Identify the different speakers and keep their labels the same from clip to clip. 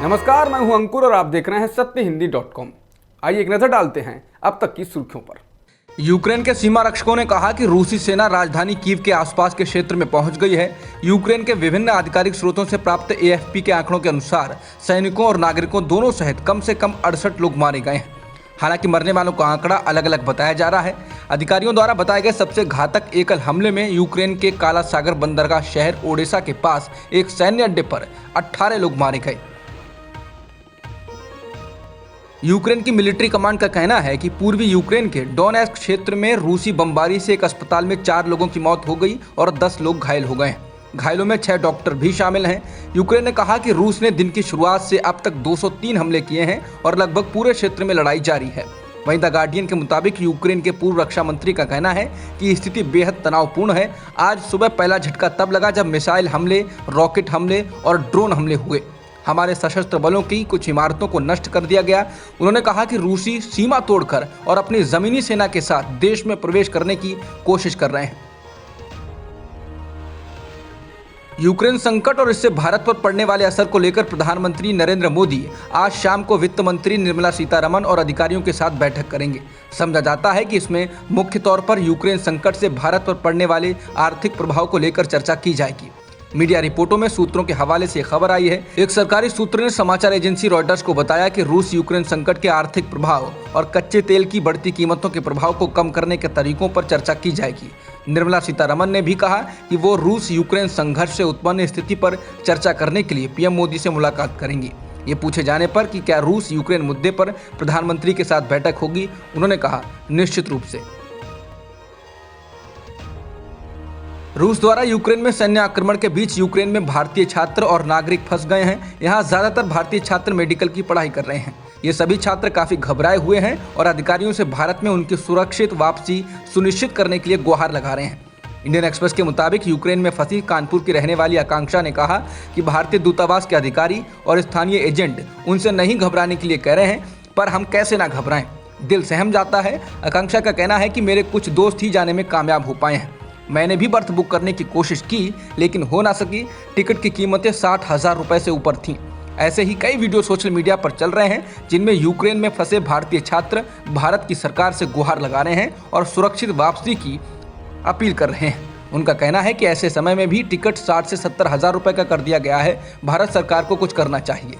Speaker 1: नमस्कार, मैं हूं अंकुर और आप देख रहे हैं सत्यहिंदी.com। आइए एक नजर डालते हैं अब तक की सुर्खियों पर।
Speaker 2: यूक्रेन के सीमा रक्षकों ने कहा कि रूसी सेना राजधानी कीव के आसपास के क्षेत्र में पहुंच गई है। यूक्रेन के विभिन्न आधिकारिक स्रोतों से प्राप्त एएफपी के आंकड़ों के अनुसार सैनिकों और नागरिकों दोनों सहित कम से कम 68 लोग मारे गए हैं। हालांकि मरने वालों का आंकड़ा अलग अलग बताया जा रहा है। अधिकारियों द्वारा बताए गए सबसे घातक एकल हमले में यूक्रेन के काला सागर बंदरगाह शहर ओडेसा के पास एक सैन्य अड्डे पर 18 लोग मारे गए। यूक्रेन की मिलिट्री कमांड का कहना है कि पूर्वी यूक्रेन के डोनेस्क क्षेत्र में रूसी बमबारी से एक अस्पताल में 4 लोगों की मौत हो गई और 10 लोग घायल हो गए हैं। घायलों में 6 डॉक्टर भी शामिल हैं। यूक्रेन ने कहा कि रूस ने दिन की शुरुआत से अब तक 203 हमले किए हैं और लगभग पूरे क्षेत्र में लड़ाई जारी है। वहीं द गार्डियन के मुताबिक यूक्रेन के पूर्व रक्षा मंत्री का कहना है कि स्थिति बेहद तनावपूर्ण है। आज सुबह पहला झटका तब लगा जब मिसाइल हमले, रॉकेट हमले और ड्रोन हमले हुए। हमारे सशस्त्र बलों की कुछ इमारतों को नष्ट कर दिया गया। उन्होंने कहा कि रूसी सीमा तोड़कर और अपनी जमीनी सेना के साथ देश में प्रवेश करने की कोशिश कर रहे हैं। यूक्रेन संकट और इससे भारत पर पड़ने वाले असर को लेकर प्रधानमंत्री नरेंद्र मोदी आज शाम को वित्त मंत्री निर्मला सीतारमण और अधिकारियों के साथ बैठक करेंगे। समझा जाता है कि इसमें मुख्य तौर पर यूक्रेन संकट से भारत पर पड़ने वाले आर्थिक प्रभाव को लेकर चर्चा की जाएगी। मीडिया रिपोर्टों में सूत्रों के हवाले से खबर आई है। एक सरकारी सूत्र ने समाचार एजेंसी रॉयटर्स को बताया कि रूस यूक्रेन संकट के आर्थिक प्रभाव और कच्चे तेल की बढ़ती कीमतों के प्रभाव को कम करने के तरीकों पर चर्चा की जाएगी। निर्मला सीतारमण ने भी कहा कि वो रूस यूक्रेन संघर्ष से उत्पन्न स्थिति पर चर्चा करने के लिए पीएम मोदी से मुलाकात करेंगी। ये पूछे जाने पर कि क्या रूस यूक्रेन मुद्दे पर प्रधानमंत्री के साथ बैठक होगी, उन्होंने कहा निश्चित रूप से। रूस द्वारा यूक्रेन में सैन्य आक्रमण के बीच यूक्रेन में भारतीय छात्र और नागरिक फंस गए हैं। यहाँ ज्यादातर भारतीय छात्र मेडिकल की पढ़ाई कर रहे हैं। ये सभी छात्र काफी घबराए हुए हैं और अधिकारियों से भारत में उनकी सुरक्षित वापसी सुनिश्चित करने के लिए गुहार लगा रहे हैं। इंडियन एक्सप्रेस के मुताबिक यूक्रेन में फंसी कानपुर की रहने वाली आकांक्षा ने कहा कि भारतीय दूतावास के अधिकारी और स्थानीय एजेंट उनसे नहीं घबराने के लिए कह रहे हैं, पर हम कैसे ना घबराएं, दिल सहम जाता है। आकांक्षा का कहना है कि मेरे कुछ दोस्त ही जाने में कामयाब हो पाए हैं। मैंने भी बर्थ बुक करने की कोशिश की लेकिन हो ना सकी। टिकट की कीमतें 60,000 रुपए से ऊपर थीं। ऐसे ही कई वीडियो सोशल मीडिया पर चल रहे हैं जिनमें यूक्रेन में फंसे भारतीय छात्र भारत की सरकार से गुहार लगा रहे हैं और सुरक्षित वापसी की अपील कर रहे हैं। उनका कहना है कि ऐसे समय में भी टिकट 60 से 70,000 रुपए का कर दिया गया है। भारत सरकार को कुछ करना चाहिए।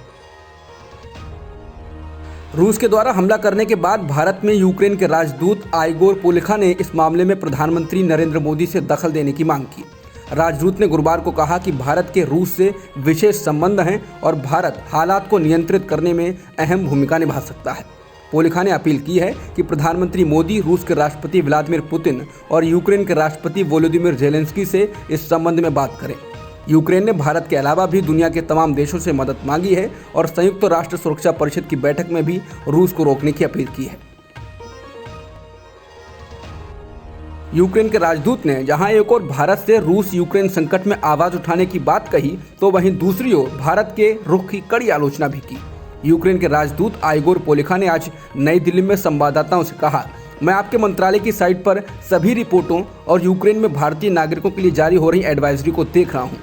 Speaker 1: रूस के द्वारा हमला करने के बाद भारत में यूक्रेन के राजदूत आइगोर पोलिखा ने इस मामले में प्रधानमंत्री नरेंद्र मोदी से दखल देने की मांग की। राजदूत ने गुरुवार को कहा कि भारत के रूस से विशेष संबंध हैं और भारत हालात को नियंत्रित करने में अहम भूमिका निभा सकता है। पोलिखा ने अपील की है कि प्रधानमंत्री मोदी रूस के राष्ट्रपति व्लादिमीर पुतिन और यूक्रेन के राष्ट्रपति वोलोदिमीर जेलेंस्की से इस संबंध में बात करें। यूक्रेन ने भारत के अलावा भी दुनिया के तमाम देशों से मदद मांगी है और संयुक्त राष्ट्र सुरक्षा परिषद की बैठक में भी रूस को रोकने की अपील की है। यूक्रेन के राजदूत ने जहां एक ओर भारत से रूस यूक्रेन संकट में आवाज उठाने की बात कही तो वहीं दूसरी ओर भारत के रुख की कड़ी आलोचना भी की। यूक्रेन के राजदूत आइगोर पोलिखा ने आज नई दिल्ली में संवाददाताओं से कहा, मैं आपके मंत्रालय की साइट पर सभी रिपोर्टों और यूक्रेन में भारतीय नागरिकों के लिए जारी हो रही एडवाइजरी को देख रहा हूं।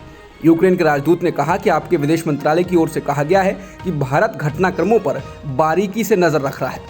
Speaker 1: यूक्रेन के राजदूत ने कहा कि आपके विदेश मंत्रालय की ओर से कहा गया है कि भारत घटनाक्रमों पर बारीकी से नजर रख रहा है।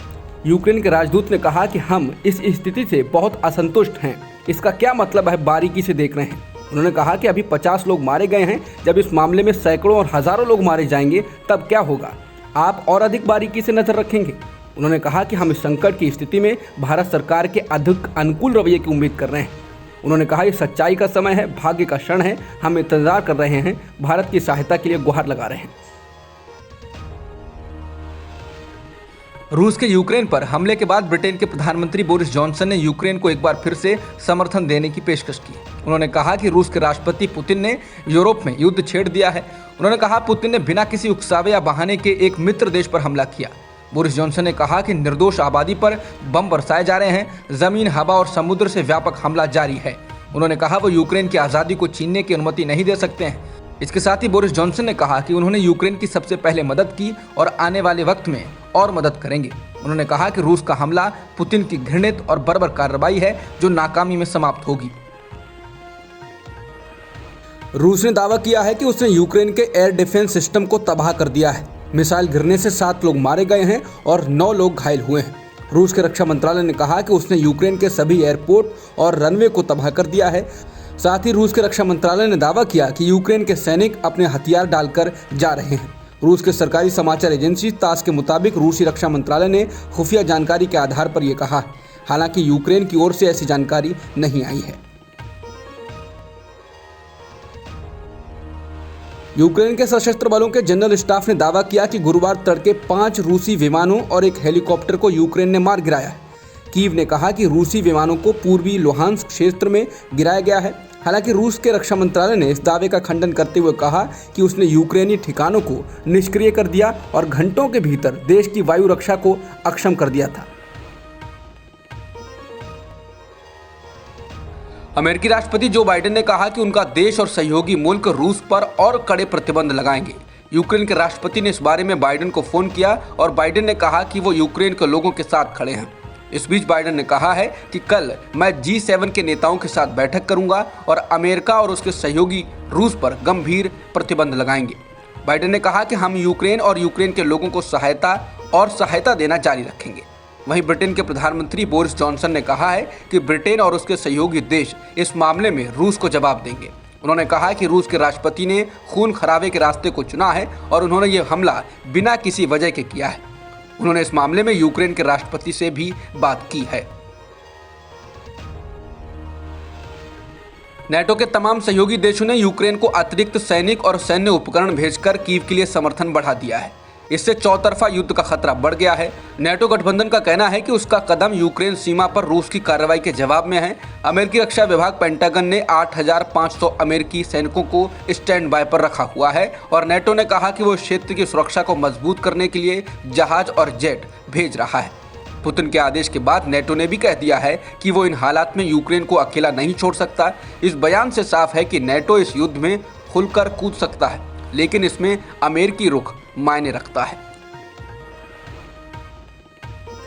Speaker 1: यूक्रेन के राजदूत ने कहा कि हम इस स्थिति से बहुत असंतुष्ट हैं। इसका क्या मतलब है बारीकी से देख रहे हैं? उन्होंने कहा कि अभी 50 लोग मारे गए हैं। जब इस मामले में सैकड़ों और हजारों लोग मारे जाएंगे तब क्या होगा? आप और अधिक बारीकी से नजर रखेंगे। उन्होंने कहा कि हम इस संकट की स्थिति में भारत सरकार के अधिक अनुकूल रवैये की उम्मीद कर रहे हैं। उन्होंने कहा ये सच्चाई का समय है, भाग्य का क्षण है, हम इंतजार कर रहे हैं, भारत की सहायता के लिए गुहार लगा रहे हैं।
Speaker 2: रूस के यूक्रेन पर हमले के बाद ब्रिटेन के प्रधानमंत्री बोरिस जॉनसन ने यूक्रेन को एक बार फिर से समर्थन देने की पेशकश की। उन्होंने कहा कि रूस के राष्ट्रपति पुतिन ने यूरोप में युद्ध छेड़ दिया है। उन्होंने कहा पुतिन ने बिना किसी उकसावे या बहाने के एक मित्र देश पर हमला किया। बोरिस जॉनसन ने कहा कि निर्दोष आबादी पर बम बरसाए जा रहे हैं। जमीन, हवा और समुद्र से व्यापक हमला जारी है। उन्होंने कहा वो यूक्रेन की आज़ादी को छीनने की अनुमति नहीं दे सकते हैं। इसके साथ ही बोरिस जॉनसन ने कहा कि उन्होंने यूक्रेन की सबसे पहले मदद की और आने वाले वक्त में और मदद करेंगे। उन्होंने कहा कि रूस का हमला पुतिन की घृणित और बर्बर कार्रवाई है जो नाकामी में समाप्त होगी।
Speaker 1: रूस ने दावा किया है कि उसने यूक्रेन के एयर डिफेंस सिस्टम को तबाह कर दिया है। मिसाइल गिरने से 7 लोग मारे गए हैं और 9 लोग घायल हुए हैं। रूस के रक्षा मंत्रालय ने कहा कि उसने यूक्रेन के सभी एयरपोर्ट और रनवे को तबाह कर दिया है। साथ ही रूस के रक्षा मंत्रालय ने दावा किया कि यूक्रेन के सैनिक अपने हथियार डालकर जा रहे हैं। रूस के सरकारी समाचार एजेंसी तास के मुताबिक रूसी रक्षा मंत्रालय ने खुफिया जानकारी के आधार पर यह कहा, हालांकि यूक्रेन की ओर से ऐसी जानकारी नहीं आई है। यूक्रेन के सशस्त्र बलों के जनरल स्टाफ ने दावा किया कि गुरुवार तड़के 5 रूसी विमानों और एक हेलीकॉप्टर को यूक्रेन ने मार गिराया है। कीव ने कहा कि रूसी विमानों को पूर्वी लुहांस्क क्षेत्र में गिराया गया है। हालांकि रूस के रक्षा मंत्रालय ने इस दावे का खंडन करते हुए कहा कि उसने यूक्रेनी ठिकानों को निष्क्रिय कर दिया और घंटों के भीतर देश की वायु रक्षा को अक्षम कर दिया था।
Speaker 2: अमेरिकी राष्ट्रपति जो बाइडेन ने कहा कि उनका देश और सहयोगी मुल्क रूस पर और कड़े प्रतिबंध लगाएंगे। यूक्रेन के राष्ट्रपति ने इस बारे में बाइडेन को फोन किया और बाइडेन ने कहा कि वो यूक्रेन के लोगों के साथ खड़े हैं। इस बीच बाइडेन ने कहा है कि कल मैं G7 के नेताओं के साथ बैठक करूंगा और अमेरिका और उसके सहयोगी रूस पर गंभीर प्रतिबंध लगाएंगे। बाइडेन ने कहा कि हम यूक्रेन और यूक्रेन के लोगों को सहायता देना जारी रखेंगे। वहीं ब्रिटेन के प्रधानमंत्री बोरिस जॉनसन ने कहा है कि ब्रिटेन और उसके सहयोगी देश इस मामले में रूस को जवाब देंगे। उन्होंने कहा कि रूस के राष्ट्रपति ने खून खराबे के रास्ते को चुना है और उन्होंने ये हमला बिना किसी वजह के किया है। उन्होंने इस मामले में यूक्रेन के राष्ट्रपति से भी बात की है। नेटो के तमाम सहयोगी देशों ने यूक्रेन को अतिरिक्त सैनिक और सैन्य उपकरण भेजकर कीव के लिए समर्थन बढ़ा दिया है। इससे चौतरफा युद्ध का खतरा बढ़ गया है। नेटो गठबंधन का कहना है कि उसका कदम यूक्रेन सीमा पर रूस की कार्रवाई के जवाब में है। अमेरिकी रक्षा विभाग पेंटागन ने 8,500 अमेरिकी सैनिकों को स्टैंड बाय पर रखा हुआ है और नेटो ने कहा कि वो क्षेत्र की सुरक्षा को मजबूत करने के लिए जहाज और जेट भेज रहा है। पुतिन के आदेश के बाद नेटो ने भी कह दिया है कि वो इन हालात में यूक्रेन को अकेला नहीं छोड़ सकता। इस बयान से साफ है कि नेटो इस युद्ध में खुलकर कूद सकता है, लेकिन इसमें अमेरिकी रुख मायने रखता है।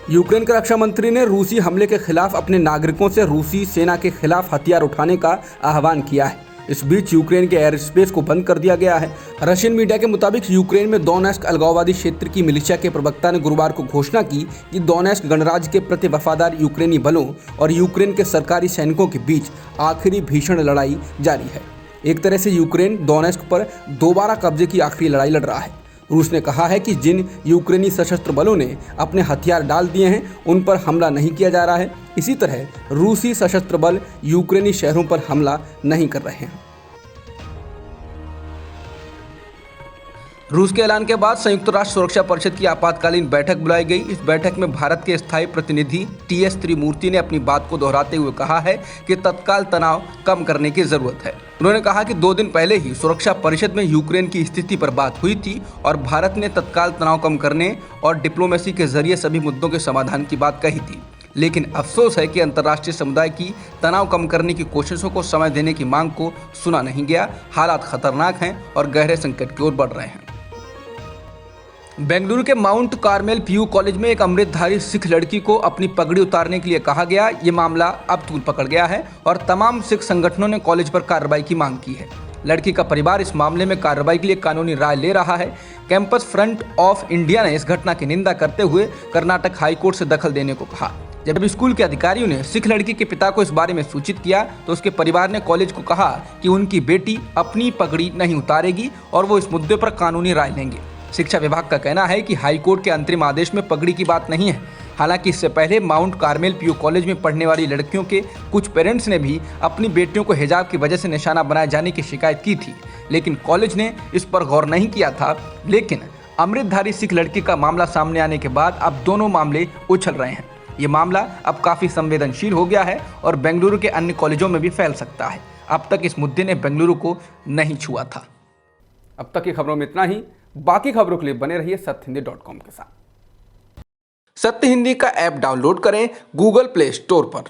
Speaker 1: यूक्रेन के रक्षा मंत्री ने रूसी हमले के खिलाफ अपने नागरिकों से रूसी सेना के खिलाफ हथियार उठाने का आह्वान किया है। इस बीच यूक्रेन के एयर स्पेस को बंद कर दिया गया है। रशियन मीडिया के मुताबिक यूक्रेन में दोनेस्क अलगाववादी क्षेत्र की मिलिशिया के प्रवक्ता ने गुरुवार को घोषणा की कि दोनेस्क गणराज्य के प्रति वफादार यूक्रेनी बलों और यूक्रेन के सरकारी सैनिकों के बीच आखिरी भीषण लड़ाई जारी है। एक तरह से यूक्रेन दोनेस्क पर दोबारा कब्जे की आखिरी लड़ाई लड़ रहा है। रूस ने कहा है कि जिन यूक्रेनी सशस्त्र बलों ने अपने हथियार डाल दिए हैं उन पर हमला नहीं किया जा रहा है। इसी तरह रूसी सशस्त्र बल यूक्रेनी शहरों पर हमला नहीं कर रहे हैं।
Speaker 2: रूस के ऐलान के बाद संयुक्त राष्ट्र सुरक्षा परिषद की आपातकालीन बैठक बुलाई गई। इस बैठक में भारत के स्थायी प्रतिनिधि TS त्रिमूर्ति ने अपनी बात को दोहराते हुए कहा है कि तत्काल तनाव कम करने की जरूरत है। उन्होंने कहा कि 2 दिन पहले ही सुरक्षा परिषद में यूक्रेन की स्थिति पर बात हुई थी और भारत ने तत्काल तनाव कम करने और डिप्लोमेसी के जरिए सभी मुद्दों के समाधान की बात कही थी। लेकिन अफसोस है कि अंतर्राष्ट्रीय समुदाय की तनाव कम करने की कोशिशों को समय देने की मांग को सुना नहीं गया। हालात खतरनाक हैं और गहरे संकट की ओर बढ़ रहे हैं। बेंगलुरु के माउंट कार्मेल PU कॉलेज में एक अमृतधारी सिख लड़की को अपनी पगड़ी उतारने के लिए कहा गया। ये मामला अब तूल पकड़ गया है और तमाम सिख संगठनों ने कॉलेज पर कार्रवाई की मांग की है। लड़की का परिवार इस मामले में कार्रवाई के लिए कानूनी राय ले रहा है। कैंपस फ्रंट ऑफ इंडिया ने इस घटना की निंदा करते हुए कर्नाटक हाईकोर्ट से दखल देने को कहा। जब स्कूल के अधिकारियों ने सिख लड़की के पिता को इस बारे में सूचित किया तो उसके परिवार ने कॉलेज को कहा कि उनकी बेटी अपनी पगड़ी नहीं उतारेगी और वो इस मुद्दे पर कानूनी राय लेंगे। शिक्षा विभाग का कहना है कि हाईकोर्ट के अंतरिम आदेश में पगड़ी की बात नहीं है। हालांकि इससे पहले माउंट कार्मेल PU कॉलेज में पढ़ने वाली लड़कियों के कुछ पेरेंट्स ने भी अपनी बेटियों को हिजाब की वजह से निशाना बनाए जाने की शिकायत की थी, लेकिन कॉलेज ने इस पर गौर नहीं किया था। लेकिन अमृतधारी सिख लड़की का मामला सामने आने के बाद अब दोनों मामले उछल रहे हैं। ये मामला अब काफ़ी संवेदनशील हो गया है और बेंगलुरु के अन्य कॉलेजों में भी फैल सकता है। अब तक इस मुद्दे ने बेंगलुरु को नहीं छुआ था।
Speaker 1: अब तक की खबरों में इतना ही। बाकी खबरों के लिए बने रहिए सत्यहिंदी.com के साथ।
Speaker 2: सत्य हिंदी का ऐप डाउनलोड करें गूगल प्ले स्टोर पर।